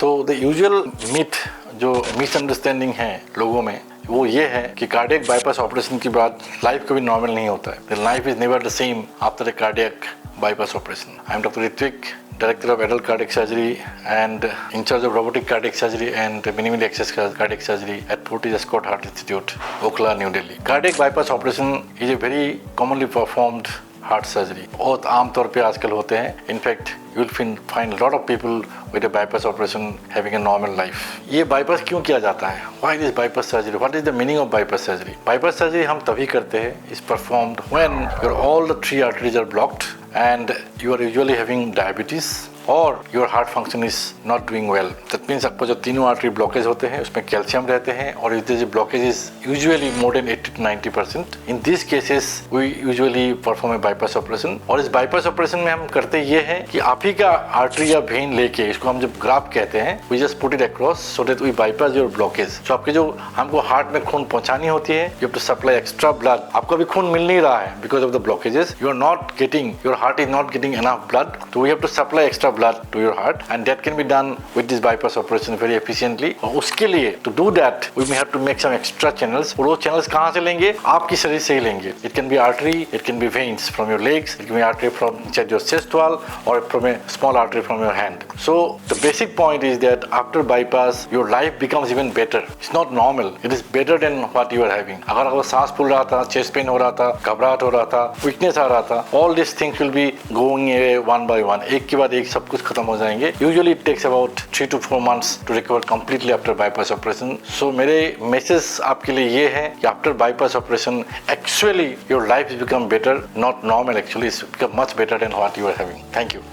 तो the usual myth, जो misunderstanding है लोगों में, वो ये है कि कार्डियक बाईपास ऑपरेशन के बाद लाइफ कभी नॉर्मल नहीं होता है। The life is never the same after a cardiac bypass operation. I am Dr. Ritvik, Director of Adult Cardiac Surgery and in charge of robotic cardiac surgery and minimally access cardiac surgery at Fortis Escort Heart Institute, Okhla, New Delhi. Cardiac bypass operation is a very commonly performed heart surgery. बहुत आम तौर पे आजकल होते हैं. In fact, you will find a lot of people with a bypass operation having a normal life. ये bypass क्यों किया जाता है? Why is bypass surgery? What is the meaning of bypass surgery? Bypass surgery हम तभी करते हैं, is performed when your all the 3 arteries are blocked and you are usually having diabetes or your heart function is not doing well. That means आपको जो तीनों artery blockage होते हैं उसमें कैल्शियम रहते हैं और if this blockage is usually more than 80 to 90%. In these cases we usually perform a bypass operation. और इस bypass operation में हम करते ये हैं कि आप ही का आर्टरी या वेन लेके, इसको हम जब ग्राफ कहते हैं, we just put it across so that we bypass your blockage. So आपके जो हमको हार्ट में खून पहुंचानी होती है, you have to supply extra blood. आपको अभी खून मिल नहीं रहा है because of the blockages. You are not getting, your heart is not getting enough blood. So we have to supply extra blood to your heart and that can be done with this bypass operation very efficiently. और उसके लिए to do that we may have to make some extra channels. और वो channels कहाँ से लेंगे? आपकी शरीर से ही लेंगे. It can be artery, it can be veins from your legs, it can be artery from inside your chest wall or from a small artery from your hand. So the basic point is that after bypass your life becomes even better. It's not normal. It is better than what you are having. अगर आपको सांस फूल रहा था, chest pain हो रहा था, घबराहट हो रहा था, weakness आ रहा था, all these things will be going away one by one. एक के बाद एक सब कुछ खत्म हो जाएंगे. Usually it takes about 3 to 4 months to recover completely after bypass operation. So मेरे मैसेज आपके लिए ये है कि after bypass operation actually your life has become better, not normal actually. It's become much better than what you are having. Thank you.